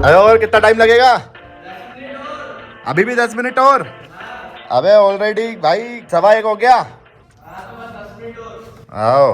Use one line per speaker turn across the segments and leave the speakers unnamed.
अरे और कितना टाइम लगेगा? अभी भी 10 मिनट और? अबे ऑलरेडी भाई 1:15 हो गया। आओ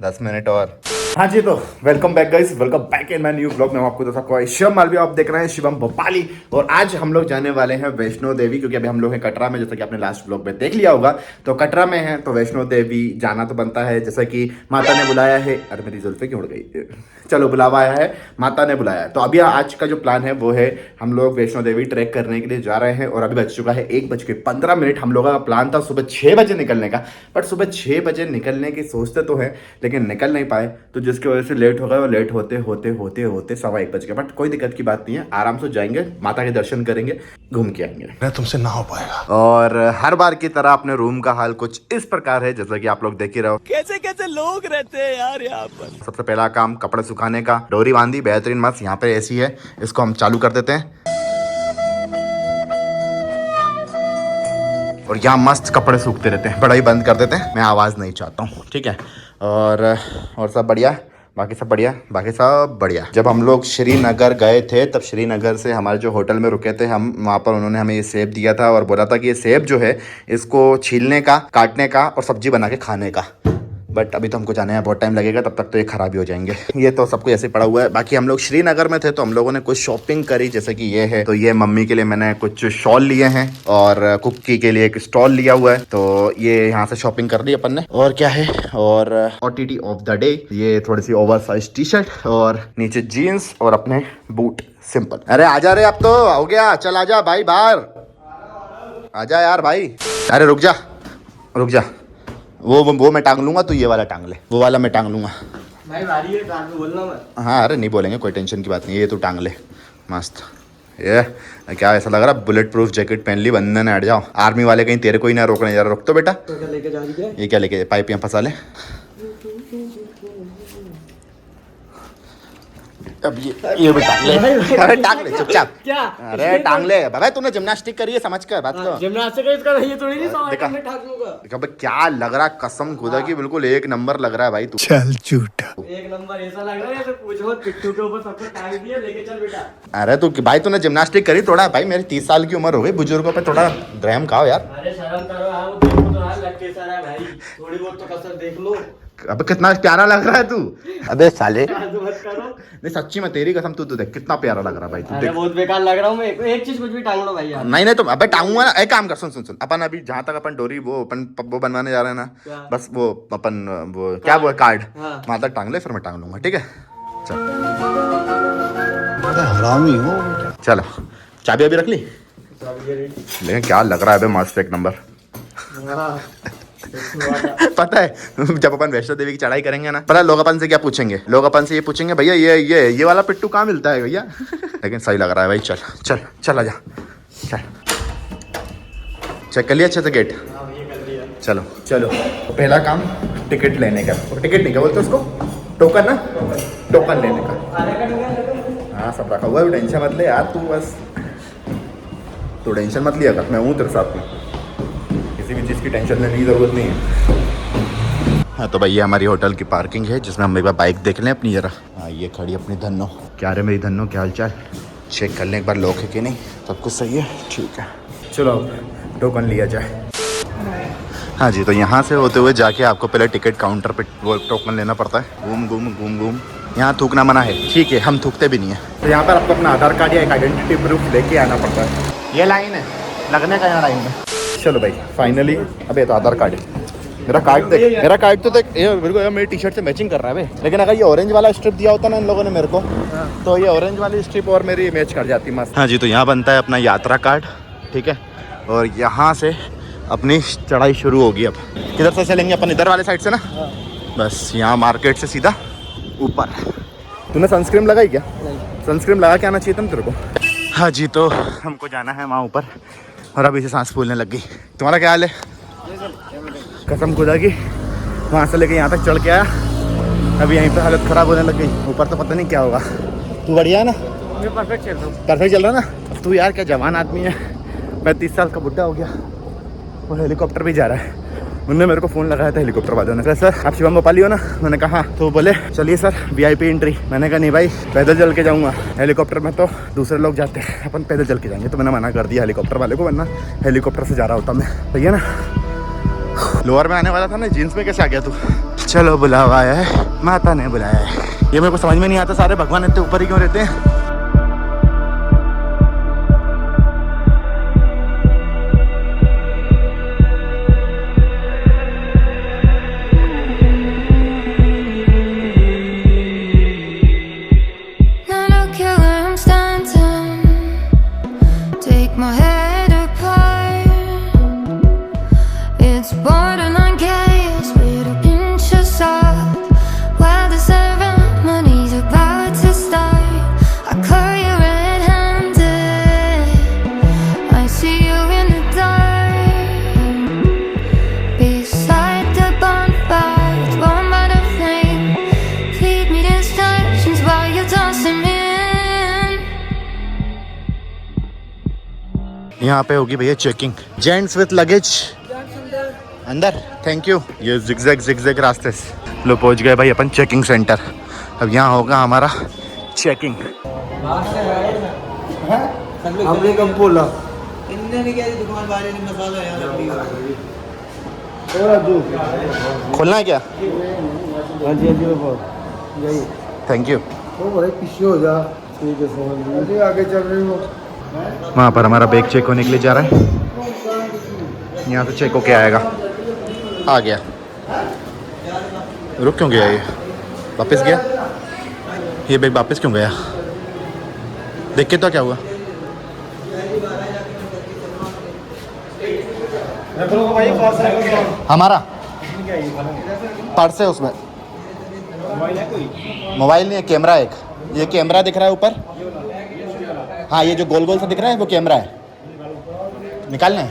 10 मिनट और। हाँ जी, तो welcome back guys, welcome back in my new blog में आपको तो सबको शिवम मालवी, आप देख रहे हैं शिवम भोपाली। और आज हम लोग जाने वाले हैं वैष्णो देवी, क्योंकि अभी हम लोग हैं कटरा में, जैसा कि आपने लास्ट ब्लॉग में देख लिया होगा। तो कटरा में है तो वैष्णो देवी जाना तो बनता है, जैसा कि माता ने बुलाया है। अरे मेरी जुल्फे क्यों उड़ गई? चलो बुलावा आया है, माता ने बुलाया है। तो अभी आज का जो प्लान है वो है, हम लोग वैष्णो देवी ट्रैक करने के लिए जा रहे हैं। और अभी बज चुका है 1:15। हम लोगों का प्लान था सुबह 6 बजे निकलने का, बट सुबह 6 बजे निकलने की सोचते तो हैं लेकिन निकल नहीं पाए, तो जिसकी वजह से लेट हो गए। और लेट होते होते होते होते 1:15 बज गए। बट कोई दिक्कत की बात नहीं है, आराम से जाएंगे, माता के दर्शन करेंगे, घूम के आएंगे। तुमसे ना हो पाएगा। और हर बार की तरह अपने रूम का हाल कुछ इस प्रकार है, जैसा कि आप लोग देख ही रहे हो। कैसे कैसे लोग रहते हैं यार यहाँ पर। सबसे पहला काम कपड़े सुखाने का, डोरी बांधी बेहतरीन मस्त। यहाँ पे एसी है, इसको हम चालू कर देते हैं और यहाँ मस्त कपड़े सूखते रहते हैं। बड़ा ही बंद कर देते हैं, मैं आवाज़ नहीं चाहता हूँ, ठीक है। और सब बढ़िया, बाकी सब बढ़िया, बाकी सब बढ़िया। जब हम लोग श्रीनगर गए थे, तब श्रीनगर से हमारे जो होटल में रुके थे हम, वहाँ पर उन्होंने हमें ये सेब दिया था और बोला था कि ये सेब जो है इसको छीलने का, काटने का और सब्जी बना के खाने का। बट अभी तो हमको जाने में बहुत टाइम लगेगा, तब तक तो ये खराब ही हो जाएंगे। ये तो सब कुछ ऐसे पड़ा हुआ है। बाकी हम लोग श्रीनगर में थे तो हम लोगों ने कुछ शॉपिंग करी, जैसे कि ये है। तो ये मम्मी के लिए मैंने कुछ शॉल लिए हैं और कुकी के लिए एक स्टॉल लिया हुआ है। तो ये यहाँ से शॉपिंग कर ली अपन ने। और क्या है, और OTT ऑफ द डे, ये थोड़ी सी ओवर साइज टी शर्ट और नीचे जीन्स और अपने बूट सिंपल। अरे आजा रे, अब तो हो गया, चल आजा भाई बाहर, आजा यार भाई। अरे रुक जा रुक जा, वो मैं टांग लूंगा, तू ये वाला टांग ले, वो वाला मैं टांग लूंगा
भाई। भारी है, कार में बोलना मत।
हाँ अरे नहीं बोलेंगे, कोई टेंशन की बात नहीं है। ये तू टांग ले मस्त। ये क्या ऐसा लग रहा है, बुलेट प्रूफ जैकेट पहन ली, बंधन है, हट जाओ। आर्मी वाले कहीं तेरे को ही ना रोकने जा रहा। रुक तो बेटा,
तो क्या लेके जा रही है?
ये क्या लेके, पाइप यहाँ फंसा ले। अब ये भी टांग ले। अरे टांग ले चुपचाप।
क्या?
अरे टांग ले भाई, तूने जिम्नास्टिक करी है, समझ कर बात को।
जिम्नास्टिक इसका ये थोड़ी नहीं समझ
देखा?
में ठाक लूंगा।
देखा भाई, क्या लग रहा है, कसम खुदा की बिल्कुल एक नंबर लग रहा है भाई तू।
चल झूठा।
एक नंबर ऐसा लग रहा है जैसे पूछो पिट्ठू के ऊपर सबको टांग दिया, लेके चल बेटा।
अरे तू भाई, तूने जिम्नास्टिक करी थोड़ा भाई, मेरी 30 साल की उम्र हो गई, बुजुर्गों पे थोड़ा रहम खाओ यार।
अरे शर्म करो, हाँ वो देखो तो हाँ लग कैसा रहा है भाई, थोड़ी बहुत तो कसर देख लो।
अबे कितना प्यारा लग रहा है तू। अबे साले,
तो मत करो।
नहीं सच्ची में तेरी कसम, तू देख कितना प्यारा लग रहा है भाई तू
अरे
देख।
बहुत बेकार लग रहा हूँ मैं। एक चीज कुछ भी टांग लो भाई यार।
नहीं नहीं, तो अबे टांगूंगा ना। एक काम कर, सुन सुन सुन, अपन अभी जहाँ तक अपन डोरी वो बनवाने जा रहे हैं
क्या?
ना, बस वो अपन वो क्या वो कार्ड
हाँ।
वहाँ तक टांग ले, फिर मैं टांग लूंगा, ठीक है। चल
हरामी हो।
चलो, चाबी अभी रख ली, लेकिन क्या लग रहा है बे, मस्त एक नंबर। पता है जब अपन वैष्णो देवी की चढ़ाई करेंगे ना, पता है लोग अपन से क्या पूछेंगे? लोग अपन से ये पूछेंगे, भैया ये वाला पिट्टू कहाँ मिलता है भैया। लेकिन सही लग रहा है भाई। चल चल चल आजा, चल चेक कर लिया अच्छे से गेट। चलो चलो, तो पहला काम टिकट लेने का। टिकट नहीं क्या बोलते उसको, टोकन ना, टोकन लेने का। हाँ सब रखा हुआ है, टेंशन मत ले यार तू, बस तू टेंशन मत लिया कर, मैं हूँ तेरे साथ में, किसी भी चीज़ की टेंशन लेने की ज़रूरत नहीं है। हाँ तो भाई ये हमारी होटल की पार्किंग है, जिसमें हम एक बार बाइक देख लें अपनी जरा। हाँ ये खड़ी अपनी धन्नो। क्या रे मेरी धन्नो, क्या हालचाल? चेक कर लें एक बार लॉक है कि नहीं, सब कुछ सही है, ठीक है। चलो टोकन लिया जाए। हाँ जी, तो यहाँ से होते हुए जाके आपको पहले टिकट काउंटर पे वो टोकन लेना पड़ता है। घूम घूम घूम घूम, यहाँ थूकना मना है, ठीक है, हम थूकते भी नहीं है। तो यहाँ पर आपको अपना आधार कार्ड या एक आइडेंटिटी प्रूफ लेके आना पड़ता है। ये लाइन है लगने का, यहाँ लाइन में। चलो भाई फाइनली, अबे तो आधार कार्ड है मेरा। कार्ड देख, मेरा कार्ड तो देख, ये बिल्कुल मेरी टी शर्ट से मैचिंग कर रहा है भाई। लेकिन अगर ये ऑरेंज वाला स्ट्रिप दिया होता ना इन लोगों ने मेरे को, तो ये ऑरेंज वाली स्ट्रिप और मेरी मैच कर जाती मस्त। हाँ जी, तो यहाँ बनता है अपना यात्रा कार्ड, ठीक है। और यहाँ से अपनी चढ़ाई शुरू होगी। अब किधर से चलेंगे अपन? इधर वाले साइड से ना, बस यहाँ मार्केट से सीधा ऊपर। तूने सनस्क्रीन लगाई क्या? सनस्क्रीन लगा के आना चाहिए था तेरे को। हाँ जी, तो हमको जाना है वहाँ ऊपर और अभी से सांस फूलने लग गई। तुम्हारा क्या हाल है? कसम खुदा की, वहाँ से लेके यहाँ तक चढ़ के आया, अभी यहीं पे हालत ख़राब होने लग गई। ऊपर तो पता नहीं क्या होगा। तू बढ़िया है ना?
मैं परफेक्ट चल रहा हूँ।
परफेक्ट चल रहा है ना? अब तू यार क्या जवान आदमी है, मैं 30 साल का बुढ़ा हो गया और हेलीकॉप्टर भी जा रहा है। उन्होंने मेरे को फ़ोन लगाया था हेलीकॉप्टर वालों ने कहा सर आप शिवम भोपाली हो ना? मैंने कहा हाँ। तो बोले चलिए सर VIP एंट्री। मैंने कहा नहीं भाई पैदल चल के जाऊँगा, हेलीकॉप्टर में तो दूसरे लोग जाते हैं, अपन पैदल चल के जाएंगे। तो मैंने मना कर दिया हेलीकॉप्टर वाले को, वरना हेलीकॉप्टर से जा रहा होता मैं। सही है ना? लोअर में आने वाला था ना, जीन्स में कैसे आ गया तू? चलो बुलावा आया है, माता ने बुलाया है। ये मेरे को समझ में नहीं आता, सारे भगवान इतने ऊपर ही क्यों रहते हैं? यहाँ पे होगी भैया चेकिंग, जेंट्स विथ लगेज अंदर। Thank you. ये जिगजैग रास्ते से लो पहुँच गए भाई अपन चेकिंग सेंटर। अब यहाँ होगा हमारा चेकिंग।
हमने कब बोला? इनने नहीं किया, दुकान वाले ने मसाला यार
खोलना है क्या?
हाँ जी यही।
Thank you.
वो बड़े पीछे हो जा, आगे चल रही हो।
वहाँ पर हमारा बैग चेक होने के लिए जा रहा है, यहाँ से चेक होके आएगा। आ गया। रुक क्यों गया ये? वापस गया ये बैग, वापस क्यों गया? देख के तो क्या हुआ? हमारा पर्स है, उसमें मोबाइल नहीं है, कैमरा है एक। ये कैमरा दिख रहा है ऊपर, हाँ ये जो गोल गोल सा दिख रहा है वो कैमरा है, निकालना है।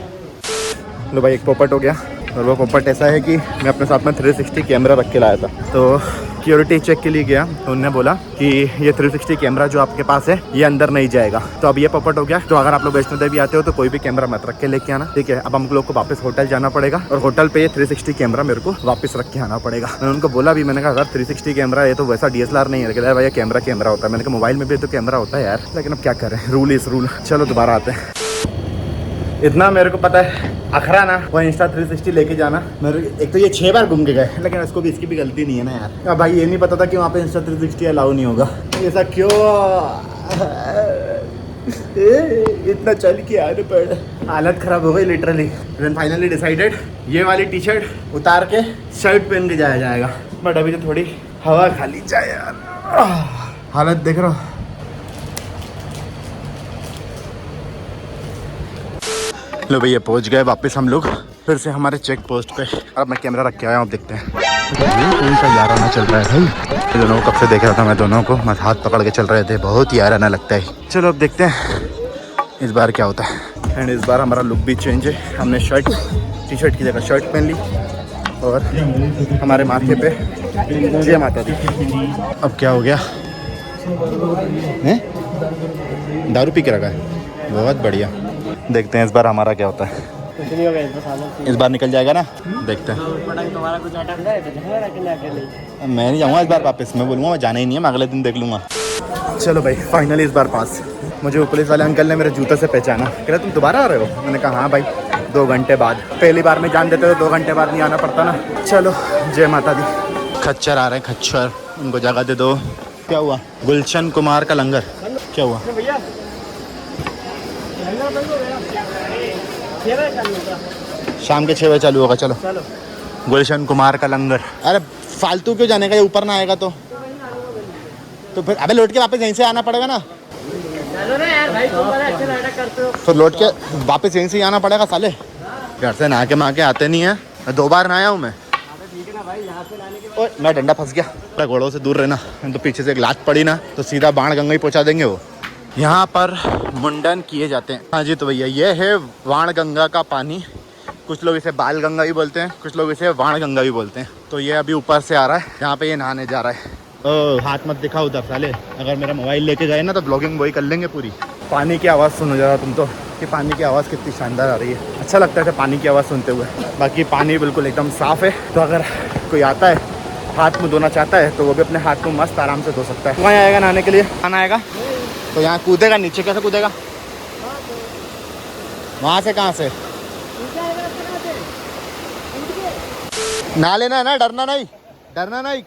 लो भाई एक पोपट हो गया, और वो पोपट ऐसा है कि मैं अपने साथ में 360 कैमरा रख के लाया था। तो सिक्योरिटी चेक के लिए गया तो उन्होंने बोला कि ये 360 कैमरा जो आपके पास है ये अंदर नहीं जाएगा। तो अब ये पोपट हो गया। तो अगर आप लोग वैष्णो देवी आते हो तो कोई भी कैमरा मत रख के लेके आना, ठीक है? अब हम लोग को वापस होटल जाना पड़ेगा और होटल पे ये 360 कैमरा मेरे को वापस रख के आना पड़ेगा। मैंने उनको बोला भी, मैंने कहा अगर 360 कैमरा है तो वैसा DSLR नहीं है। कहता है भैया कैमरा होता है। मैंने कहा मोबाइल में भी तो कैमरा होता है यार, लेकिन अब क्या करें, रूल इज रूल। चलो दोबारा आते हैं। इतना मेरे को पता है अखरा ना, वो इंस्टा 360 लेके जाना। मेरे एक तो ये 6 बार घूम के गए, लेकिन इसको भी, इसकी भी गलती नहीं है ना यार। अब भाई ये नहीं पता था कि वहाँ पे इंस्टा 360 अलाउ नहीं होगा। ऐसा क्यों? इतना चल के आने पड़े, हालत खराब हो गई लिटरली। देन फाइनली डिसाइडेड ये वाली टी-शर्ट उतार के शर्ट पहन के जाया जाएगा। बट अभी तो थोड़ी हवा खा ली जाए यार। हालत देख रहा हो। लो भैया पहुंच गए वापस हम लोग फिर से हमारे चेक पोस्ट पे। अब मैं कैमरा रख के आया हूँ, अब देखते हैं कौन सा याराना चल रहा है भाई। ये दोनों को कब से देख रहा था मैं, दोनों को मत हाथ पकड़ के चल रहे थे, बहुत याराना लगता है। चलो अब देखते हैं इस बार क्या होता है। एंड इस बार हमारा लुक भी चेंज है। हमने टी-शर्ट की जगह शर्ट पहन ली और हमारे माथे पे जय माता दी। अब क्या हो गया है? दारू पी के रखा है, बहुत बढ़िया। देखते हैं इस बार हमारा क्या होता है। इस बार निकल जाएगा ना, देखते हैं। मैं नहीं जाऊँगा इस बार वापस, मैं बोलूँगा मैं जाना ही नहीं है, मैं अगले दिन देख लूँगा। चलो भाई फाइनली इस बार पास। मुझे वो पुलिस वाले अंकल ने मेरे जूते से पहचाना, कह रहे तुम दोबारा आ रहे हो? मैंने कहा हाँ भाई 2 घंटे बाद। पहली बार में जान देते तो 2 घंटे बाद नहीं आना पड़ता ना। चलो जय माता दी। खच्चर आ रहे हैं, खच्चर, उनको जगह दे दो। क्या हुआ? गुलशन कुमार का लंगर, क्या हुआ? शाम के 6 बजे चालू होगा। चलो गुलशन कुमार का लंगर। अरे फालतू क्यों जाने का, ये ऊपर ना आएगा तो फिर अबे लौट के वापस यहीं से आना पड़ेगा ना। चलो ना यार भाई, तुम बड़ा अच्छा नाटक करते हो। तो लौट के वापस यहीं से ही आना पड़ेगा साले। घर से नहा के आते नहीं है, 2 बार नहाया हूँ मैं। ओए मैं डंडा फंस गया। घोड़ों से दूर रहना, तो पीछे से एक लात पड़ी ना तो सीधा बाण गंगा ही पहुँचा देंगे वो। यहाँ पर मुंडन किए जाते हैं। हाँ जी, तो भैया ये है वाण गंगा का पानी। कुछ लोग इसे बाल गंगा भी बोलते हैं, कुछ लोग इसे वाण गंगा भी बोलते हैं। तो ये अभी ऊपर से आ रहा है, यहाँ पे ये नहाने जा रहा है। हाथ मत दिखाओ उधर साले, अगर मेरा मोबाइल लेके गए ना तो ब्लॉगिंग वही कर लेंगे पूरी। पानी की आवाज़ सुनो जरा तुम तो, कि पानी की आवाज़ कितनी शानदार आ रही है। अच्छा लगता है पानी की आवाज़ सुनते हुए। बाकी पानी बिल्कुल एकदम साफ़ है, तो अगर कोई आता है हाथ मुँह धोना चाहता है तो वो भी अपने हाथ को मस्त आराम से धो सकता है। कहाँ आएगा नहाने के लिए? कहाँ आएगा तो यहाँ कूदेगा, नीचे कैसे कूदेगा? वहाँ से कहाँ से नहा लेना ना, डरना नहीं, डरना नहीं।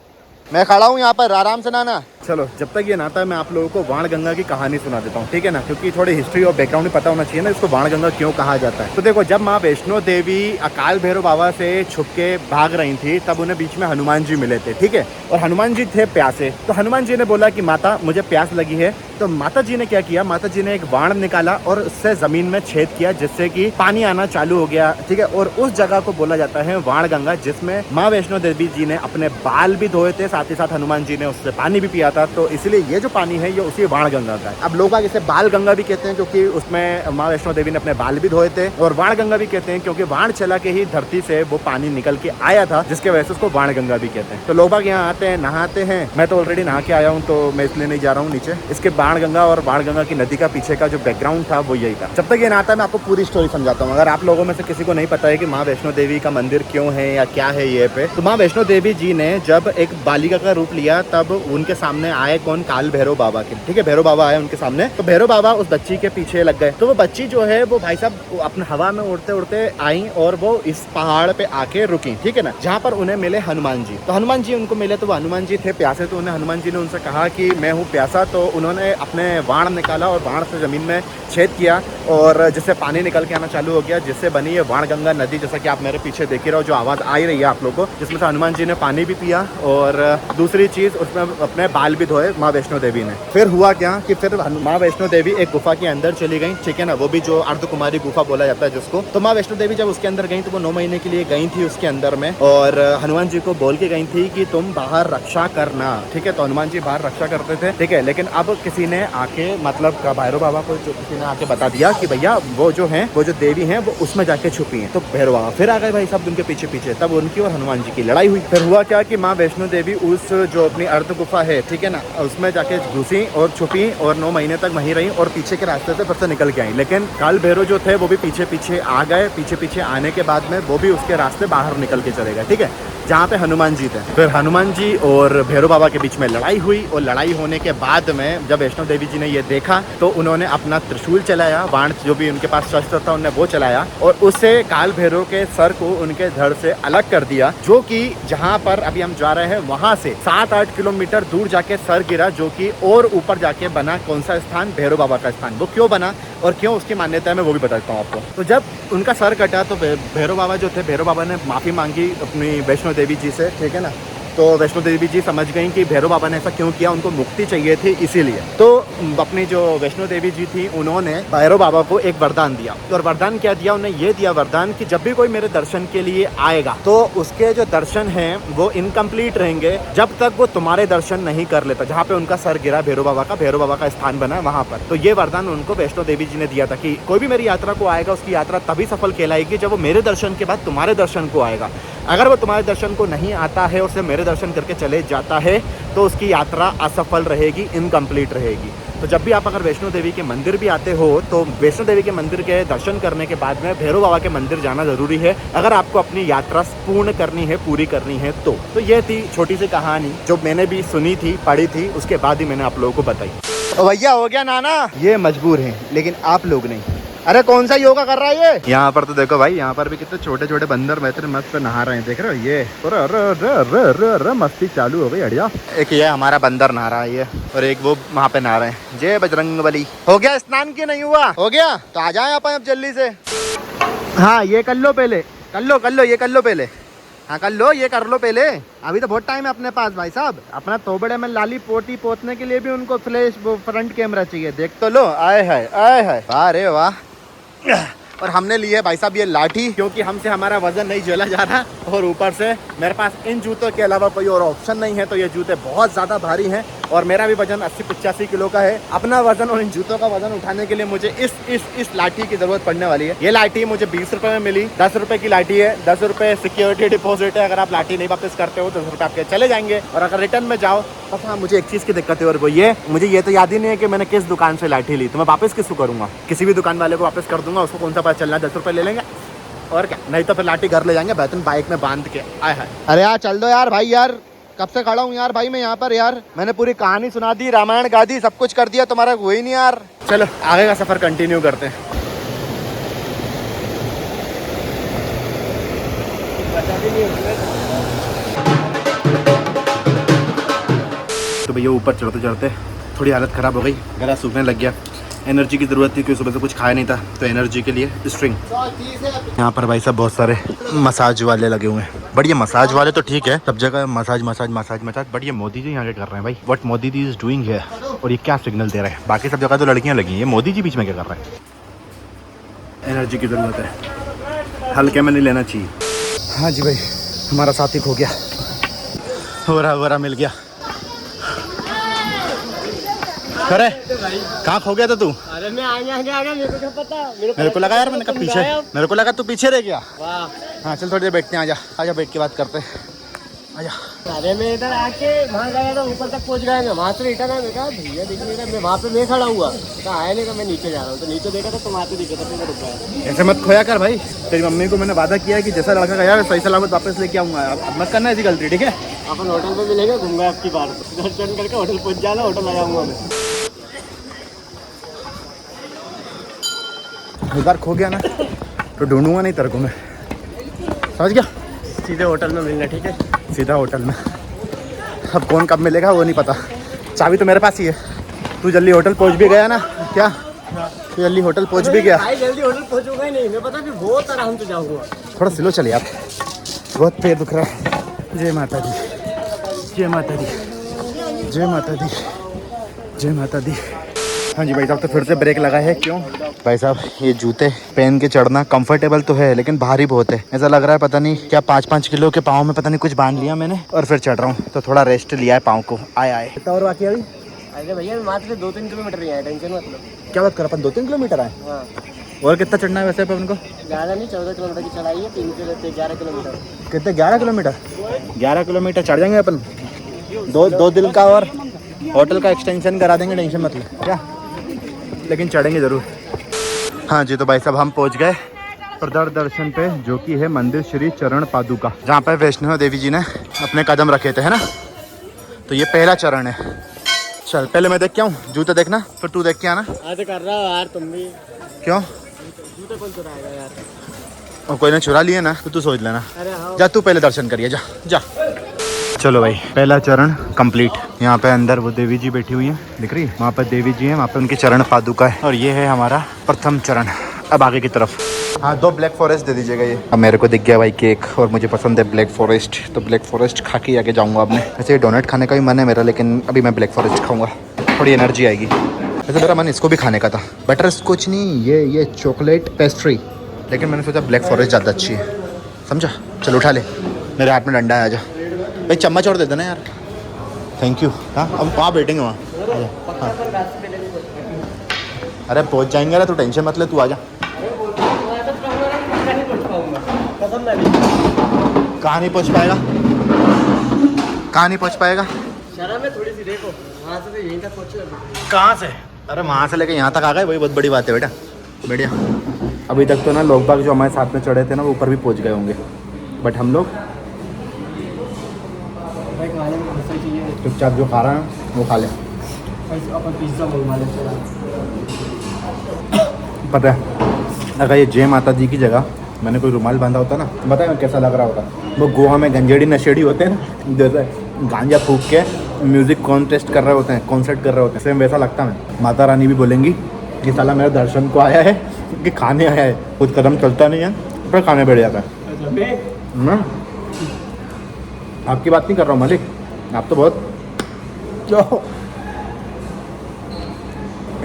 मैं खड़ा हूँ यहाँ पर, आराम से नहाना। चलो जब तक ये नहाता है मैं आप लोगों को बाणगंगा की कहानी सुना देता हूँ, ठीक है ना, क्योंकि थोड़ी हिस्ट्री और बैकग्राउंड पता होना चाहिए ना, इसको बाणगंगा क्यों कहा जाता है। तो देखो, जब माँ वैष्णो देवी अकाल भैरव बाबा से छुप के भाग रही थी तब उन्हें बीच में हनुमान जी मिले थे, ठीक है, और हनुमान जी थे प्यासे। तो हनुमान जी ने बोला कि माता मुझे प्यास लगी है। तो माता जी ने क्या किया, माता जी ने एक बाण निकाला और उससे जमीन में छेद किया जिससे कि पानी आना चालू हो गया, ठीक है, और उस जगह को बोला जाता है बाणगंगा, जिसमें माँ वैष्णो देवी जी ने अपने बाल भी धोए थे, साथ ही साथ हनुमान जी ने उससे पानी भी पिया था। तो इसलिए ये जो पानी है ये उसी बाणगंगा का है। अब लोग इसे बाल गंगा भी कहते हैं क्योंकि उसमें माँ वैष्णो देवी ने अपने बाल भी धोए थे, और बाणगंगा भी कहते हैं क्योंकि बाण चला के ही धरती से वो पानी निकल के आया था, जिसके वजह से उसको बाणगंगा भी कहते हैं। तो लोग यहाँ आते हैं, नहाते हैं। मैं तो ऑलरेडी नहा के आया हूँ तो मैं इसलिए नहीं जा रहा हूँ नीचे। इसके बाणगंगा और बाणगंगा की नदी का पीछे का जो बैकग्राउंड था वो यही था। जब तक ये नहाता है मैं आपको पूरी स्टोरी समझाता हूँ। अगर आप लोगों में से किसी को नहीं पता है कि माँ वैष्णो देवी का मंदिर क्यों है या क्या है ये पे, तो माँ वैष्णो देवी जी ने जब एक बालिका का रूप लिया तब उनके सामने आए कौन, काल भैरव बाबा के, ठीक है, भैरव बाबा आए उनके सामने। तो भैरव बाबा उस बच्ची के पीछे लग गए। तो वो बच्ची जो है वो भाई साहब अपने हवा में उड़ते उड़ते आई और वो इस पहाड़ पे आके रुकी, ठीक है ना, जहाँ पर उन्हें मिले हनुमान जी। तो हनुमान जी उनको मिले तो वो हनुमान जी थे प्यासे, तो उन्हें हनुमान जी ने उनसे कहा कि मैं हूँ प्यासा। तो उन्होंने अपने बाण निकाला और बाण से जमीन में छेद किया और जिससे पानी निकल के आना चालू हो गया, जिससे बनी है बाणगंगा नदी, जैसा कि आप मेरे पीछे देख ही रहो, जो आवाज़ आ रही है आप लोगों को, जिसमें से हनुमान जी ने पानी भी पिया और दूसरी चीज़ उसमें अपने बाल भी धोए माँ वैष्णो देवी ने। फिर हुआ क्या कि फिर माँ वैष्णो देवी एक गुफा के अंदर चली गई, ठीक है ना, वो भी जो अर्धकुमारी गुफा बोला जाता है जिसको। तो माँ वैष्णो देवी जब उसके अंदर गई तो वो 9 महीने के लिए गई थी उसके अंदर में, और हनुमान जी को बोल के गई थी कि तुम बाहर रक्षा करना, ठीक है। तो हनुमान जी बाहर रक्षा करते थे, ठीक है, लेकिन अब किसी ने आके मतलब भैरव बाबा को जो किसी ने आके बता दिया कि भैया वो जो है वो जो देवी हैं वो उसमें जाके छुपी हैं। तो भैरव बाबा फिर आ गए भाई साहब उनके पीछे पीछे। तब उनकी और हनुमान जी की लड़ाई हुई। फिर हुआ क्या कि माँ वैष्णो देवी उस जो अपनी अर्ध गुफा है, ठीक है ना, उसमें जाके घुसी और छुपी और 9 महीने तक वहीं रही और पीछे के रास्ते से फिर से निकल के आई। लेकिन काल भैरव जो थे वो भी पीछे पीछे आ गए। पीछे पीछे आने के बाद में वो भी उसके रास्ते बाहर निकल के चले गए, ठीक है, जहाँ पे हनुमान जी थे। फिर हनुमान जी और भैरव बाबा के बीच में लड़ाई हुई और लड़ाई होने के बाद में जब वैष्णो देवी जी ने ये देखा तो उन्होंने अपना त्रिशूल चलाया, बाण जो भी उनके पास शस्त्र था उन्होंने वो चलाया और उससे काल भैरव के सर को उनके धड़ से अलग कर दिया, जो कि जहाँ पर अभी हम जा रहे हैं वहाँ से 7-8 किलोमीटर दूर जाके सर गिरा, जो कि और ऊपर जाके बना कौन सा स्थान, भैरव बाबा का स्थान। वो क्यों बना और क्यों उसकी मान्यता है मैं वो भी बताता हूँ आपको। तो जब उनका सर कटा तो भैरव बाबा जो थे, भैरव बाबा ने माफ़ी मांगी अपनी वैष्णो देवी जी से, ठीक है ना। तो वैष्णो देवी जी समझ गई कि भैरव बाबा ने ऐसा क्यों किया, उनको मुक्ति चाहिए थी इसीलिए। तो अपनी जो वैष्णो देवी जी थी उन्होंने भैरव बाबा को एक वरदान दिया। और वरदान क्या दिया, उन्हें ये दिया वरदान कि जब भी कोई मेरे दर्शन के लिए आएगा तो उसके जो दर्शन हैं वो इनकम्प्लीट रहेंगे जब तक वो तुम्हारे दर्शन नहीं कर लेता। जहाँ पे उनका सर गिरा भैरव बाबा का स्थान बना वहाँ पर। तो ये वरदान उनको वैष्णो देवी जी ने दिया था कि कोई भी मेरी यात्रा को आएगा उसकी यात्रा तभी सफल कहलाएगी जब वो मेरे दर्शन के बाद तुम्हारे दर्शन को आएगा। अगर वो तुम्हारे दर्शन को नहीं आता है, उसे मेरे दर्शन करके चले जाता है, तो उसकी यात्रा असफल रहेगी, इनकम्प्लीट रहेगी। तो जब भी आप अगर वैष्णो देवी के मंदिर भी आते हो तो वैष्णो देवी के मंदिर के दर्शन करने के बाद में भैरव बाबा के मंदिर जाना ज़रूरी है अगर आपको अपनी यात्रा पूर्ण करनी है, पूरी करनी है। तो ये थी छोटी सी कहानी जो मैंने भी सुनी थी, पढ़ी थी, उसके बाद ही मैंने आप लोगों को बताई। तो भैया हो गया नाना, ये मजबूर हैं लेकिन आप लोग नहीं। अरे कौन सा योगा कर रहा है ये? यहाँ पर तो देखो भाई, यहाँ पर भी कितने छोटे छोटे बंदर बैठे मस्त नहा रहे हैं, देख रहे हो ये? अरे मस्ती चालू हो गई, अड़िया। एक ये हमारा बंदर नहा रहा है ये, और एक वो वहाँ पे नहा रहे हैं। जय बजरंगबली। हो गया स्नान की नहीं हुआ? हो गया तो आ जाए आप अब जल्दी से। हाँ ये कर लो पहले, कर लो ये कर लो पहले। हाँ कर लो, ये कर लो पहले, अभी तो बहुत टाइम है अपने पास भाई साहब। अपना तोबड़े में लाली पोती पोतने के लिए भी उनको फ्लैश फ्रंट कैमरा चाहिए, देख तो लो। आए है अरे वाह। और हमने ली है भाई साहब ये लाठी, क्योंकि हमसे हमारा वजन नहीं झेला जा रहा और ऊपर से मेरे पास इन जूतों के अलावा कोई और ऑप्शन नहीं है। तो ये जूते बहुत ज़्यादा भारी हैं और मेरा भी वजन 80-85 किलो का है। अपना वजन और इन जूतों का वजन उठाने के लिए मुझे इस लाठी की जरूरत पड़ने वाली है। ये लाठी मुझे 20 रुपए में मिली, 10 रुपए की लाठी है, 10 रुपए सिक्योरिटी डिपॉजिट है। अगर आप लाठी नहीं वापस करते हो तो 10 रुपए आपके चले जाएंगे, और अगर रिटर्न में जाओ तो हाँ मुझे एक चीज़ की दिक्कत है, और वो ये मुझे ये तो याद ही नहीं है कि मैंने किस दुकान से लाठी ली, तो मैं वापस किसको करूँगा? किसी भी दुकान वाले को वापस कर दूंगा, उसको कौन सा पता चलना, 10 रुपए ले लेंगे और क्या, नहीं तो फिर लाठी घर ले जाएंगे बेहतरीन बाइक में बांध के। आए हाय, अरे यार चल दो यार भाई, यार कब से खड़ा हूँ यार भाई मैं यहाँ पर यार। मैंने पूरी कहानी सुना दी, रामायण गा दी, सब कुछ कर दिया, तुम्हारा हुआ ही नहीं यार। चलो आगे का सफर कंटिन्यू करते हैं। तो भैया ऊपर चढ़ते चढ़ते थोड़ी हालत ख़राब हो गई, गला सूखने लग गया। एनर्जी की ज़रूरत थी क्योंकि सुबह से कुछ खाया नहीं था, तो एनर्जी के लिए स्ट्रिंग। यहाँ पर भाई साहब बहुत सारे मसाज वाले लगे हुए हैं। बढ़िया मसाज वाले तो ठीक है, सब जगह massage massage massage massage, but ये मोदी जी यहाँ क्या कर रहे हैं भाई? What Modi ji is doing है, और ये क्या सिग्नल दे रहे हैं? बाकी सब जगह तो लड़कियाँ लगी हैं, ये मोदी जी बीच में क्या कर रहे हैं? एनर्जी की ज़रूरत है, हल्के में नहीं लेना चाहिए। हाँ जी भाई, हमारा साथी खो गया, हो रहा मिल गया। अरे कहाँ खो गया था तू?
अरे मैं आगे आ गया, मेरे को क्या पता,
मेरे को लगा यार, मैंने कहा पीछे, मेरे को लगा तू पीछे रह गया।
वाह।
हाँ चल थोड़ी देर बैठते हैं, आजा बैठ के बात करते हैं, आजा।
अरे मैं इधर आके वहाँ गया था, ऊपर तक पहुँच गया, मैं वहाँ से रिटर्न आया, मैं कहा भैया दिख नहीं रहा, मैं वहाँ पे मैं खड़ा हुआ, कहा आया नहीं, मैं नीचे जा रहा हूँ, तो नीचे देखा तो तुम आते दिखे तो मैं रुक गया।
ऐसे मत खोया कर भाई, तेरी मम्मी को मैंने वादा किया है कि जैसा लड़का गया सही सलामत वापस लेके आऊँगा, अब मत करना ऐसी गलती, ठीक है?
अपन होटल पे मिलेंगे, घूमगा आपकी बार, दर्शन करके होटल पहुँच जाना, होटल आ जाऊँगा मैं।
एक बार खो गया ना तो ढूंढूंगा नहीं तेरे को मैं, समझ गया?
सीधे होटल में मिलना, ठीक है?
सीधा होटल में। अब कौन कब मिलेगा वो नहीं पता, चाबी तो मेरे पास ही है। तू जल्दी होटल पहुंच भी गया ना क्या? तू जल्दी होटल पहुंच भी गया?
भाई जल्दी होटल पहुंचूंगा ही नहीं, मैं पता कि बहुत आराम से जाऊंगा।
थोड़ा स्लो चल यार, बहुत पैर दुख रहा है। जय माता दी, जय माता दी, जय माता दी, जय माता दी। हाँ जी भाई साहब, तो फिर से ब्रेक लगा है। क्यों भाई साहब? ये जूते पहन के चढ़ना कंफर्टेबल तो है, लेकिन भारी बहुत है। ऐसा लग रहा है पता नहीं क्या 5-5 किलो के पाँव में पता नहीं कुछ बांध लिया मैंने, और फिर चढ़ रहा हूँ, तो थोड़ा रेस्ट लिया है पाँव को। आए कितना और बाकी अभी?
अरे भैया मात्र 2-3 किलोमीटर ही है, टेंशन मत लो।
क्या बात कर, अपन 2-3 किलोमीटर आए?
हाँ।
और कितना चढ़ना है वैसे अपन को?
ज़्यादा नहीं, 14 किलोमीटर की चढ़ाई है, 3 से 11 किलोमीटर।
कितने? 11 किलोमीटर? 11 किलोमीटर चढ़ जाएंगे अपन। दो दिन का और होटल का एक्सटेंशन करा देंगे, टेंशन मत लो क्या, लेकिन चढ़ेंगे ज़रूर। हाँ जी, तो भाई साहब हम पहुँच गए प्रदर दर्शन पे, जो कि है मंदिर श्री चरण पादुका, जहाँ पे वैष्णो देवी जी ने अपने कदम रखे थे, है ना? तो ये पहला चरण है। चल पहले मैं देख के आऊँ, जूते देखना, फिर तू देख के आना।
आज कर रहा हो यार तुम भी।
क्यों?
जूते कौन चुराएगा यार?
और कोई ने चुरा लिए ना तो तू सोच लेना।
अरे हाँ।
जा तू पहले दर्शन करिए, जा जा। चलो भाई, पहला चरण कंप्लीट। यहाँ पे अंदर वो देवी जी बैठी हुई हैं, दिख रही है? वहाँ पर देवी जी हैं, वहाँ पे उनकी चरण पादुका है, और ये है हमारा प्रथम चरण। अब आगे की तरफ। हाँ 2 ब्लैक फॉरेस्ट दे दीजिएगा ये। अब मेरे को दिख गया भाई केक, और मुझे पसंद है ब्लैक फॉरेस्ट, तो ब्लैक फॉरेस्ट खा के आगे जाऊँगा अब मैं। वैसे डोनट खाने का भी मन है मेरा, लेकिन अभी मैं ब्लैक फॉरेस्ट खाऊँगा, थोड़ी एनर्जी आएगी। वैसे मेरा मन इसको भी खाने का था, बटर स्कॉच नहीं, ये चॉकलेट पेस्ट्री, लेकिन मैंने सोचा ब्लैक फॉरेस्ट ज़्यादा अच्छी है, समझा? चलो उठा ले, मेरे हाथ में डंडा है, आजा भाई, चम्मच और दे देना यार, थैंक यू। हाँ अब वहाँ बैठेंगे वहाँ। हाँ। अरे पहुँच जाएंगे ना, तू टेंशन मत ले, तू आजा। कहाँ नहीं पहुँच पाएगा? कहाँ नहीं पहुँच पाएगा?
शर्म है थोड़ी सी, देखो वहाँ से तो यहीं तक पहुँचे।
कहाँ से? अरे वहाँ से लेके यहाँ तक आ गए, वही बहुत बड़ी बात है बेटा, बढ़िया। अभी तक तो ना लोग बाग जो हमारे साथ में चढ़े थे ना, वो ऊपर भी पहुँच गए होंगे, बट हम लोग चुपचाप जो खा रहा है वो खा ले।
अपन पिज्जा मंगवा लेते हैं।
पता है, अगर ये जय माता दी की जगह मैंने कोई रुमाल बांधा होता ना, बताया मैं कैसा लग रहा होता? वो गोवा में गंजेड़ी नशेड़ी होते हैं ना, जैसे गांजा फूक के म्यूज़िक कॉन्टेस्ट कर रहे होते हैं, कॉन्सर्ट कर रहे होते हैं, सेम वैसा लगता मैं। माता रानी भी बोलेंगी कि साला मेरे दर्शन को आया है कि खाने आया है, खुद कदम चलता नहीं है, फिर खाने बैठ जाता है। मैं आपकी बात नहीं कर रहा हूँ मालिक, आप तो बहुत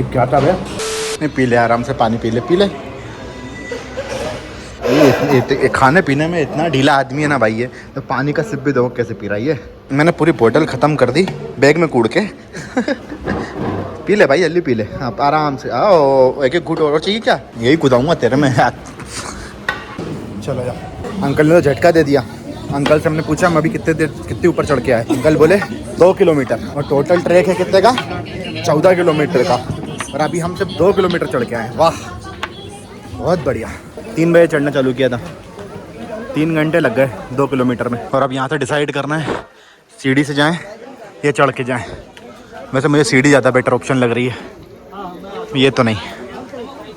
क्या था भैया? नहीं पी ले, आराम से पानी पी ले, पी ले। ये खाने पीने में इतना ढीला आदमी है ना भाई, ये तो पानी का सिप भी देखो कैसे पी रहा है ये। मैंने पूरी बोतल ख़त्म कर दी बैग में कूड़ के। पी ले भाई, जल्दी पी ले आप आराम से। आओ एक एक घूट और चाहिए क्या? यही कुदाऊंगा तेरे में यार। चलो यार, अंकल ने तो झटका दे दिया। अंकल से हमने पूछा हम अभी कितने ऊपर चढ़ के आए। अंकल बोले 2 किलोमीटर और टोटल ट्रैक है कितने का? 14 किलोमीटर का। और अभी हम सिर्फ 2 किलोमीटर चढ़ के आए। वाह बहुत बढ़िया। 3 बजे चढ़ना चालू किया था, 3 घंटे लग गए 2 किलोमीटर में। और अब यहाँ से डिसाइड करना है सीढ़ी से जाएं या चढ़ के जाएं। वैसे मुझे सीढ़ी ज़्यादा बेटर ऑप्शन लग रही है, ये तो नहीं।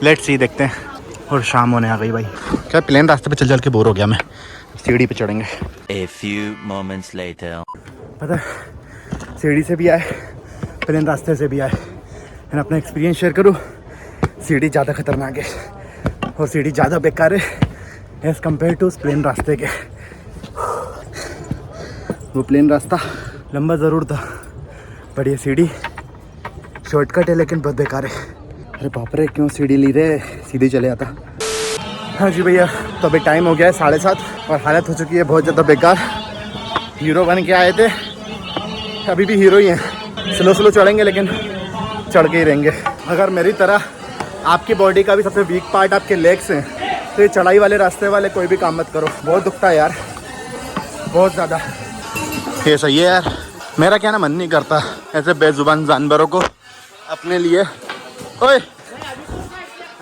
लेट्स सी, देखते हैं। और शाम होने आ गई भाई। क्या प्लेन रास्ते पे चल के बोर हो गया मैं, सीढ़ी पे चढ़ेंगे।
A few moments later.
पता है सीढ़ी से भी आए, प्लेन रास्ते से भी आए। मैंने अपना एक्सपीरियंस शेयर करूँ, सीढ़ी ज़्यादा खतरनाक है और सीढ़ी ज़्यादा बेकार है एज़ कम्पेयर टू उस प्लेन रास्ते के। वो प्लेन रास्ता लंबा ज़रूर था, बढ़िया सीढ़ी शॉर्टकट है लेकिन बहुत बेकार है। अरे बाप रे, क्यों सीढ़ी ली रे, सीधी चले आता। हाँ जी भैया, तो अभी टाइम हो गया है 7:30 और हालत हो चुकी है बहुत ज़्यादा बेकार। हीरो बन के आए थे, अभी भी हीरो ही हैं। स्लो चढ़ेंगे लेकिन चढ़ के ही रहेंगे। अगर मेरी तरह आपकी बॉडी का भी सबसे वीक पार्ट आपके लेग्स हैं तो ये चढ़ाई वाले रास्ते वाले कोई भी काम मत करो, बहुत दुखता है यार, बहुत ज़्यादा। ये सही है यार, मेरा क्या ना मन नहीं करता ऐसे बेजुबान जानवरों को अपने लिए। ओए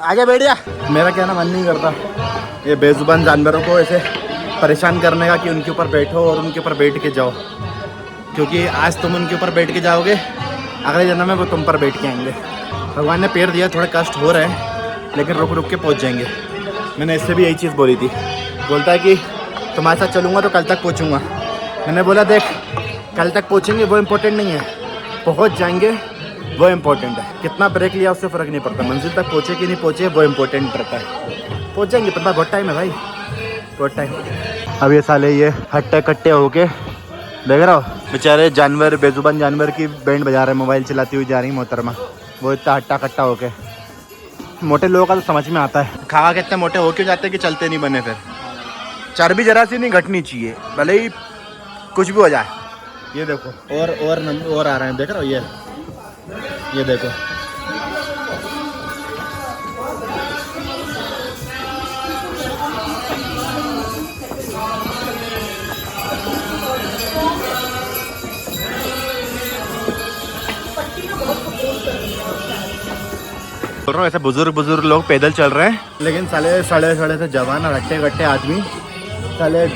आगे बैठ जा। मेरा क्या ना मन नहीं करता ये बेजुबान जानवरों को ऐसे परेशान करने का कि उनके ऊपर बैठो और उनके ऊपर बैठ के जाओ, क्योंकि आज तुम उनके ऊपर बैठ के जाओगे, अगले जन्म में वो तुम पर बैठ के आएंगे। भगवान ने पैर दिया, थोड़े कष्ट हो रहे हैं लेकिन रुक के पहुंच जाएंगे। मैंने इससे भी यही चीज़ बोली थी, बोलता है कि तुम्हारे साथ चलूँगा तो कल तक पहुँचूँगा। मैंने बोला देख, कल तक पहुँचेंगे वो इम्पोर्टेंट नहीं है, पहुँच जाएंगे वो इम्पोर्टेंट है। कितना ब्रेक लिया उससे फ़र्क नहीं पड़ता, मंजिल तक पहुँचे कि नहीं पहुँचे वो इम्पोर्टेंट रहता है। पहुँच जाएंगे, पता बहुत टाइम है भाई, बहुत टाइम। अब ये साले ये हट्टे कट्टे होके देख रहा हो, बेचारे जानवर, बेजुबान जानवर की बैंड बजा रहे हैं, मोबाइल चलाती हुई जा रही मोहतरमा। वो इतना हट्टा कट्टा होके। मोटे लोगों का तो समझ में आता है, खा के इतने मोटे हो क्यों जाते हैं कि चलते नहीं बने। फिर चर्बी जरा सी नहीं घटनी चाहिए, भले ही कुछ भी हो जाए। ये देखो और आ रहे हैं, देख रहे हो ये देखो। बोल रहा हूँ ऐसे बुजुर्ग लोग पैदल चल रहे हैं, लेकिन साले सड़े से जवान और हट्टे कट्टे आदमी साले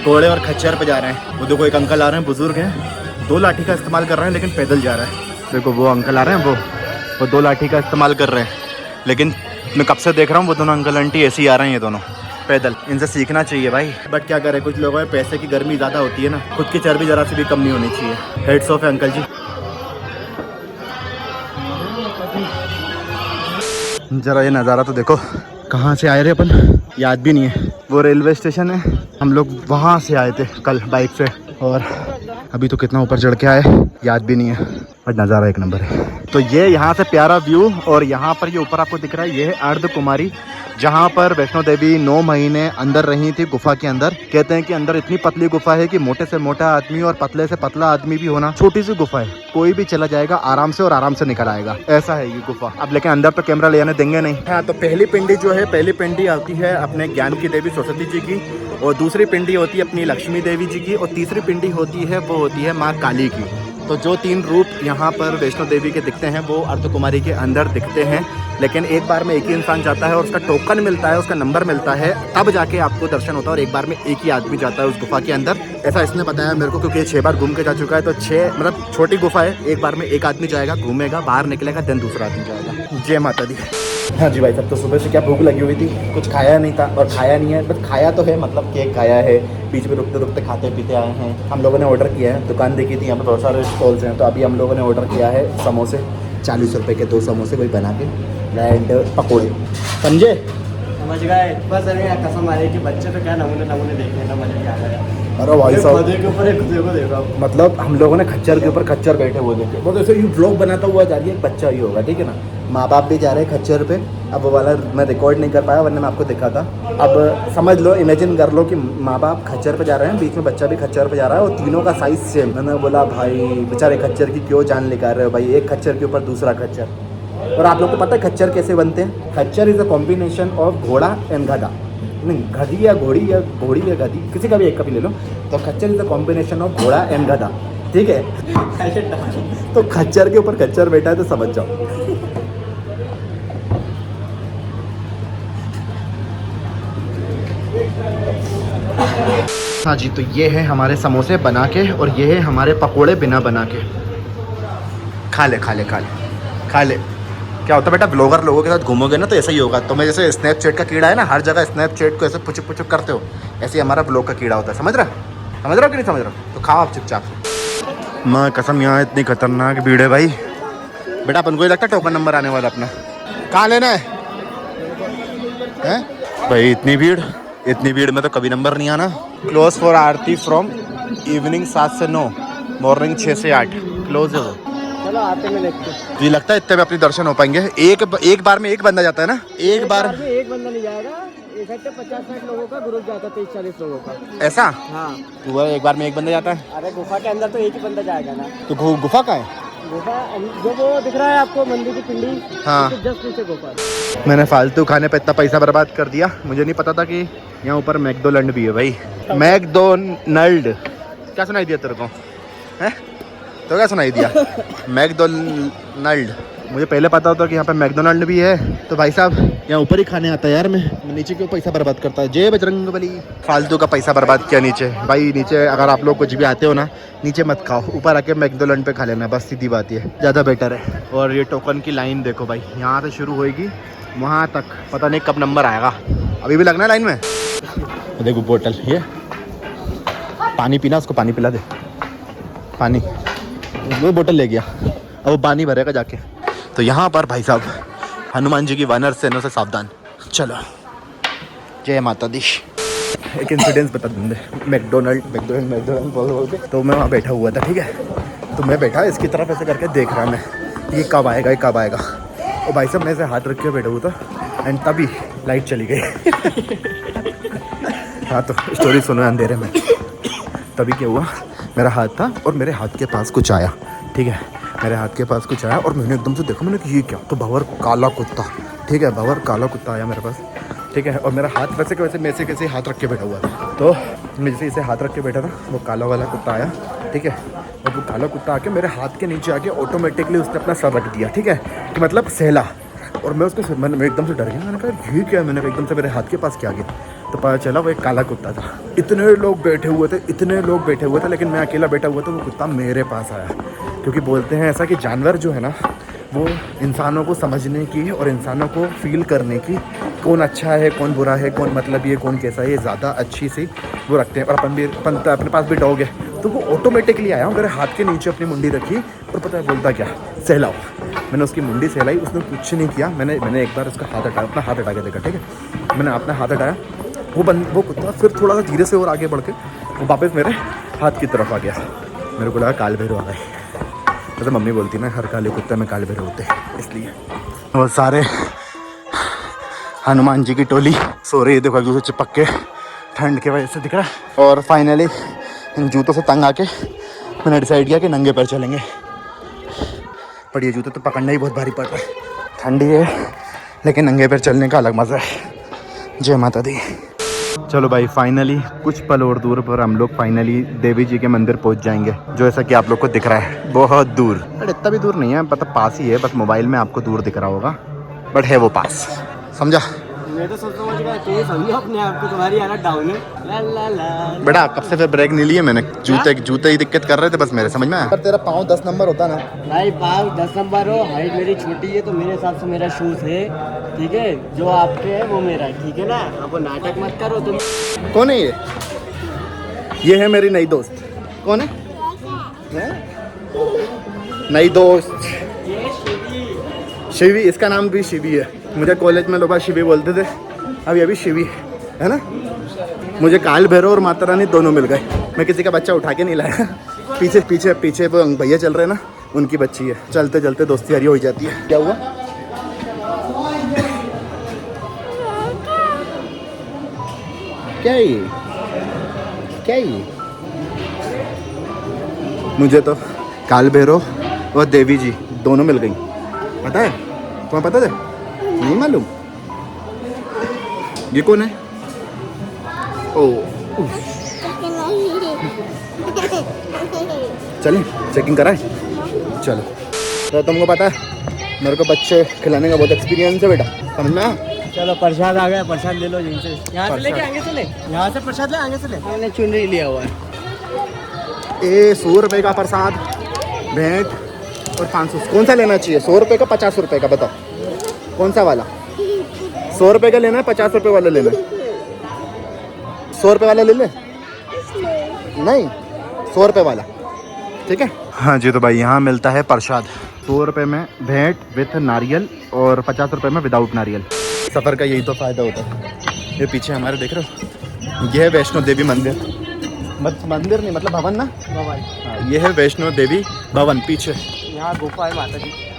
घोड़े और खच्चर पे जा रहे हैं। वो देखो एक अंकल आ रहे हैं, बुजुर्ग हैं, 2 लाठी का इस्तेमाल कर रहे हैं लेकिन पैदल जा रहा है। देखो वो अंकल आ रहे हैं, वो 2 लाठी का इस्तेमाल कर रहे हैं, लेकिन मैं कब से देख रहा हूँ वो दोनों अंकल आंटी ऐसे ही आ रहे हैं, ये दोनों पैदल। इनसे सीखना चाहिए भाई, बट क्या करें, कुछ लोगों में पैसे की गर्मी ज़्यादा होती है ना, खुद की चर्बी ज़रा सी भी कम नहीं होनी चाहिए। हेड्स ऑफ है अंकल जी। ज़रा ये नज़ारा तो देखो, कहाँ से आए रहे अपन याद भी नहीं है। वो रेलवे स्टेशन है, हम लोग वहाँ से आए थे कल बाइक से, और अभी तो कितना ऊपर चढ़ के आए याद भी नहीं है, बट नज़ारा एक नंबर है। तो ये यहाँ से प्यारा व्यू, और यहाँ पर ये ऊपर आपको दिख रहा है, ये है अर्धकुमारी, जहाँ पर वैष्णो देवी 9 महीने अंदर रही थी गुफा के अंदर। कहते हैं कि अंदर इतनी पतली गुफा है कि मोटे से मोटा आदमी और पतले से पतला आदमी भी होना, छोटी सी गुफा है, कोई भी चला जाएगा आराम से और आराम से निकल आएगा, ऐसा है ये गुफा। अब लेकिन अंदर तो कैमरा ले आने देंगे नहीं। हाँ, तो पहली पिंडी जो है, पहली पिंडी आती है अपने ज्ञान की देवी सरस्वती जी की, और दूसरी पिंडी होती है अपनी लक्ष्मी देवी जी की, और तीसरी पिंडी होती है वो होती है माँ काली की। तो जो 3 रूप यहाँ पर वैष्णो देवी के दिखते हैं वो अर्धकुमारी के अंदर दिखते हैं, लेकिन एक बार में एक ही इंसान जाता है और उसका टोकन मिलता है, उसका नंबर मिलता है, तब जाके आपको दर्शन होता है, और एक बार में एक ही आदमी जाता है उस गुफा के अंदर। ऐसा इसने बताया मेरे को, क्योंकि 6 बार घूम के जा चुका है। तो 6 मतलब छोटी गुफा है, एक बार में एक आदमी जाएगा, घूमेगा, बाहर निकलेगा, देन दूसरा आदमी जाएगा। जय माता दी। हाँ जी भाई साहब, तो सुबह से क्या भूख लगी हुई थी, कुछ खाया नहीं था और खाया नहीं है, बट खाया तो है, मतलब केक खाया है, बीच में रुकते रुकते खाते पीते आए हैं। हम लोगों ने ऑर्डर किया है, दुकान देखी थी, यहाँ पर बहुत सारे स्टॉल्स हैं, तो अभी हम लोगों ने ऑर्डर किया है समोसे, 40 रुपये के 2 समोसे वही बना के, एंड पकौड़े। समझे?
समझ गए। बस अरे कसम आ रही कि बच्चे तो क्या नमूने देखे ना, मजा क्या आ गया।
अरे भाई साहब,
के ऊपर एक खुदे को देखा,
मतलब हम लोगों ने खच्चर के ऊपर खच्चर बैठे हुए देखे, बहुत ऐसे ये व्लॉग बनाता हुआ जा रही है, एक बच्चा ही होगा, ठीक है ना, माँ बाप भी जा रहे हैं खच्चर पे, अब वो वाला मैं रिकॉर्ड नहीं कर पाया, वरना मैं आपको दिखा था। अब समझ लो, इमेजिन कर लो कि माँ बाप खच्चर पे जा रहे हैं, बीच में बच्चा भी खच्चर पे जा रहा है और तीनों का साइज सेम। मैंने बोला भाई बेचारे खच्चर की क्यों जान निकाल रहे हो भाई, एक खच्चर के ऊपर दूसरा खच्चर। और आप लोग को पता है खच्चर कैसे बनते हैं? खच्चर इज़ अ कॉम्बिनेशन ऑफ घोड़ा एंड गधा। नहीं, गधी या घोड़ी या गधी, किसी का भी एक का भी ले लो। तो खच्चर इज़ अ कॉम्बिनेशन ऑफ घोड़ा एंड गधा, ठीक है। तो खच्चर के ऊपर खच्चर बैठा है तो समझ जाओ। हाँ जी, तो ये है हमारे समोसे बना के और ये है हमारे पकोड़े बिना बना के। खा ले खा ले खा ले खा ले। क्या होता है बेटा, ब्लॉगर लोगों के साथ घूमोगे ना तो ऐसा ही होगा। तो मैं जैसे स्नैपचैट का कीड़ा है ना, हर जगह स्नैपचैट को ऐसे पुचुक पुचुक करते हो, ऐसे ही हमारा ब्लॉग का कीड़ा होता है। समझ रहे हो कि नहीं समझ रहे हो? तो खाओ आप चुपचाप। माँ कसम, यहाँ इतनी खतरनाक भीड़ है भाई। बेटा अपन को ही लगता है टोकन नंबर आने वाला अपना। कहाँ लेना है भाई? इतनी भीड़ में तो कभी नंबर नहीं आना। Close for Aarti from evening 7 से 9, मॉर्निंग 6 से 8 क्लोज है वो।
चलो आते में देखते हैं।
जी लगता है इतने में अपनी दर्शन हो पाएंगे। एक बार में एक बंदा जाता है ना? एक बार
में एक बंदा नहीं जाएगा, इकट्ठे 50-60 लोगों का ग्रुप जाता है, 30-40 लोगों का।
ऐसा?
हाँ।
तो एक बार में एक बंदा जाता है?
अरे गुफा के अंदर तो एक ही बंदा जाएगा ना।
तो गुफा का है?
गुफा जो वो दिख रहा है आपको, मंदिर की पिंडी,
हाँ।
जस्ट नीचे गुफा।
मैंने फालतू खाने पे इतना पैसा बर्बाद कर दिया। मुझे नहीं पता था कि यहाँ ऊपर मैकडोनल्ड भी है भाई। मैकडोनल्ड क्या सुनाई दिया तेरे को? हैं तो क्या सुनाई दिया? मैकडोनल्ड। मुझे पहले पता होता कि यहाँ पे मैकडोनल्ड भी है तो भाई साहब यहाँ ऊपर ही खाने आता है यार। मैं नीचे क्यों पैसा बर्बाद करता है? जय बजरंगबली। फालतू का पैसा बर्बाद किया नीचे भाई। नीचे अगर आप लोग कुछ भी आते हो ना, नीचे मत खाओ, ऊपर आके मैकडोनल्ड पे खा लेना, बस सीधी बात ये ज़्यादा बेटर है। और ये टोकन की लाइन देखो भाई, यहाँ से शुरू होएगी वहाँ तक, पता नहीं कब नंबर आएगा। अभी भी लगना है लाइन में। देखो बोतल, ये पानी पीना, उसको पानी पिला दे। पानी वो बोतल ले गया, अब वो पानी भरेगा जाके। तो यहाँ पर भाई साहब हनुमान जी की वानर सेना से सावधान। चलो जय माता दी। एक इंसिडेंस बता दूँ, मैकडोनल्ड बोल के तो मैं वहाँ बैठा हुआ था, ठीक है। तो मैं बैठा इसकी तरफ ऐसे करके देख रहा मैं, ये कब आएगा, ये कब आएगा। और भाई साहब मैं ऐसे हाथ रख के बैठा हुआ था एंड तभी लाइट चली गई। हाँ तो स्टोरी सुनो अंधेरे में। तभी क्या हुआ, मेरा हाथ था और मेरे हाथ के पास कुछ आया, ठीक है। मेरे हाथ के पास कुछ आया और मैंने एकदम से देखा, मैंने कि ये क्या? तो भंवर काला कुत्ता, ठीक है, भंवर काला कुत्ता आया मेरे पास, ठीक है। और मेरा हाथ वैसे के वैसे मैं से कैसे हाथ रख के बैठा हुआ था। तो मैं जैसे इसे हाथ रख के बैठा था, वो काला वाला कुत्ता आया, ठीक है। और वो काला कुत्ता आके मेरे हाथ के नीचे आके ऑटोमेटिकली उसने अपना सर रख दिया, ठीक है, कि मतलब सहला। और मैं उसको मैं एकदम से डर गया। मैंने कहा ये क्या? मैंने कहा एकदम से मेरे हाथ के पास क्या गया? तो पता चला वो एक काला कुत्ता था। इतने लोग बैठे हुए थे, लेकिन मैं अकेला बैठा हुआ था। वो कुत्ता मेरे पास आया, क्योंकि बोलते हैं ऐसा कि जानवर जो है ना, वो इंसानों को समझने की और इंसानों को फील करने की, कौन अच्छा है कौन बुरा है, कौन मतलब ये कौन कैसा है, ये ज़्यादा अच्छी सी वो रखते हैं। और अपने पास भी डॉग है, तो वो ऑटोमेटिकली आया, मेरे हाथ के नीचे अपनी मुंडी रखी और पता है बोलता क्या? सहलाओ। मैंने उसकी मुंडी सहलाई, उसने कुछ नहीं किया। मैंने एक बार उसका हाथ हटाया, अपना हाथ हटा के देखा, ठीक है। मैंने अपना हाथ हटाया, वो कुत्ता फिर थोड़ा सा धीरे से और आगे बढ़ के वो वापस मेरे हाथ की तरफ आ गया। मेरे को लगा काल भैरव आ गए। मतलब मम्मी बोलती ना, हर काले कुत्ते में काल भैरव होते हैं, इसलिए। वो सारे हनुमान जी की टोली सो रही है, देखो एक दूसरे चिपक के, ठंड के वजह से दिख रहा है। और फाइनली इन जूतों से तंग आके मैंने डिसाइड किया कि नंगे पैर चलेंगे। पर ये जूते तो पकड़ना ही बहुत भारी पड़ रहा है, ठंडी है, लेकिन नंगे पैर चलने का अलग मज़ा है। जय माता दी। चलो भाई, फाइनली कुछ पल और दूर पर हम लोग फाइनली देवी जी के मंदिर पहुंच जाएंगे, जो ऐसा कि आप लोग को दिख रहा है बहुत दूर। बट इतना भी दूर नहीं है, मतलब पास ही है, बस मोबाइल में आपको दूर दिख रहा होगा, बट है वो पास। समझा?
मैं तो समझ गया, तू समझो अपने आप को, तुम्हारी हालत डाउन है। ला ला ला।
बेटा कब से फिर ब्रेक नहीं लिए मैंने, जूते ही दिक्कत कर रहे थे बस मेरे, समझ में आया? पर तेरा पाँव 10 नंबर होता ना
भाई, पाँव 10 नंबर हो, हाइट मेरी छोटी है, तो मेरे हिसाब से मेरा शूज है, ठीक है। जो आपके है वो मेरा है, ठीक है ना। अब वो नाटक मत करो तुम।
कौन है ये है मेरी नई दोस्त। कौन है? नई दोस्त शिवी, इसका नाम भी शिवी है। मुझे कॉलेज में लोग शिवी बोलते थे, अभी अभी शिवी है ना। मुझे काल भैरव और माता रानी दोनों मिल गए। मैं किसी का बच्चा उठा के नहीं लाया। पीछे वो भैया चल रहे हैं ना, उनकी बच्ची है। चलते चलते दोस्ती यारी हो जाती है। क्या हुआ? क्या है ये? क्या है ये? मुझे तो काल भैरव और देवी जी दोनों मिल गई। पता है? तुम्हें पता है? नहीं मालूम? ये कौन है? ओ चलें चेकिंग कराएं? चलो। तो तुमको पता है मेरे को बच्चे खिलाने का बहुत एक्सपीरियंस है बेटा, समझ में आया?
चलो प्रसाद आ गया, प्रसाद ले लो यहीं से। यहाँ से लेके आगे से ले, यहाँ से प्रसाद ले, आगे से ले। मैंने चुनरी लिया हुआ है।
100 रुपये का प्रसाद, भेंट और 500। कौन सा लेना चाहिए, 100 रुपये का 50 रुपये का? बताओ कौन सा वाला? 100 रुपये का लेना है, 50 रुपये वाला लेना है? 100 रुपये वाला ले ले। नहीं, 100 रुपये वाला, ठीक है? हाँ जी, तो भाई यहाँ मिलता है प्रसाद 100 रुपये में भेंट विथ नारियल और 50 रुपये में विदाउट नारियल। सफ़र का यही तो फ़ायदा होता है। ये पीछे हमारे देख रहे हो, ये है वैष्णो देवी मंदिर। मंदिर नहीं मतलब भवन ना,
भवन।
हाँ, ये है वैष्णो देवी भवन। पीछे
यहाँ गुफा है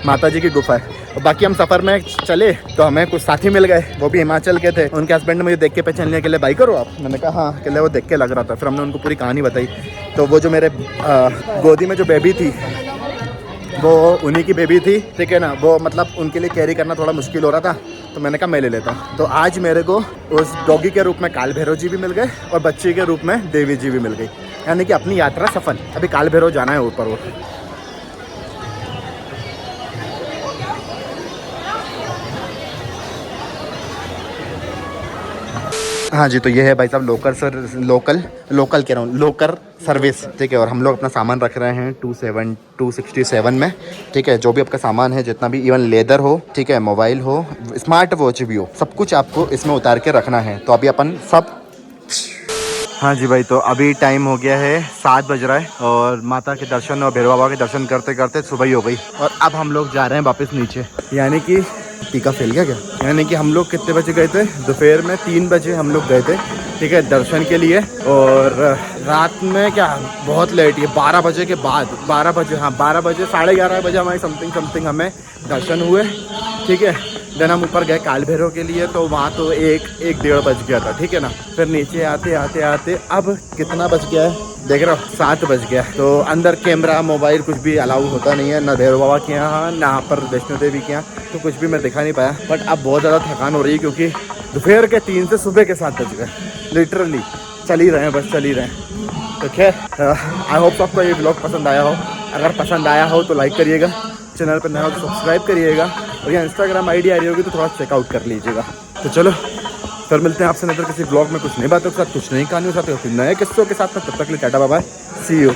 माता जी की गुफा है। और बाकी हम सफ़र में चले तो हमें कुछ साथी मिल गए, वो भी हिमाचल के थे। उनके हस्बैंड ने मुझे देख के पहचानने के लिए बाइक करो आप। मैंने कहा हाँ, के लिए वो देख के लग रहा था। फिर हमने उनको पूरी कहानी बताई। तो वो जो मेरे गोदी में जो बेबी थी वो उन्हीं की बेबी थी, ठीक है ना? वो मतलब उनके लिए कैरी करना थोड़ा मुश्किल हो रहा था, तो मैंने कहा मैं ले लेता हूँ। तो आज मेरे को उस डॉगी के रूप में काल भैरव जी भी मिल गए और बच्ची के रूप में देवी जी भी मिल गई। यानी कि अपनी यात्रा सफल। अभी काल भैरव जाना है ऊपर। वो हाँ जी, तो ये है भाई साहब लोकल कह रहा हूँ, लोकर सर्विस, ठीक है? और हम लोग अपना सामान रख रहे हैं 267 में, ठीक है? जो भी आपका सामान है, जितना भी, इवन लेदर हो, ठीक है, मोबाइल हो, स्मार्ट वॉच भी हो, सब कुछ आपको इसमें उतार के रखना है। तो अभी अपन सब, हाँ जी भाई, तो अभी टाइम हो गया है 7 बज रहा है और माता के दर्शन और भैरव बाबा के दर्शन करते करते सुबह ही हो गई। और अब हम लोग जा रहे हैं वापस नीचे। यानी कि टीका फैल गया क्या? यानी कि हम लोग कितने बजे गए थे? दोपहर में 3 बजे हम लोग गए थे, ठीक है, दर्शन के लिए। और रात में क्या बहुत लेट, ये 12 बजे के बाद, 12 बजे, हाँ 12 बजे, 11:30 बजे हमारे समथिंग हमें दर्शन हुए, ठीक है? देन हम ऊपर गए काल भैरव के लिए, तो वहाँ तो 1-1:30 बज गया था, ठीक है ना? फिर नीचे आते अब कितना बज गया है देख रहे हो? 7 बज गया। तो अंदर कैमरा मोबाइल कुछ भी अलाउ होता नहीं है, ना भैरव बाबा के यहाँ ना पर वैष्णो देवी के यहाँ, तो कुछ भी मैं दिखा नहीं पाया। बट अब बहुत ज़्यादा थकान हो रही है क्योंकि दोपहर के 3 से सुबह के 7 बज गए। लिटरली चल ही रहे हैं, बस चल ही रहे हैं। तो खैर आई होप आपको ये ब्लॉग पसंद आया हो। अगर पसंद आया हो तो लाइक करिएगा, चैनल पर नया हो तो सब्सक्राइब करिएगा, और यहाँ इंस्टाग्राम आईडी आ रही होगी तो थोड़ा चेकआउट कर लीजिएगा। तो चलो फिर मिलते हैं आपसे नजर किसी ब्लॉग में कुछ नई बातों के साथ, कुछ नई कहानियों के साथ, कुछ नए किस्सों के साथ। तब तक के लिए tata bye bye, see you.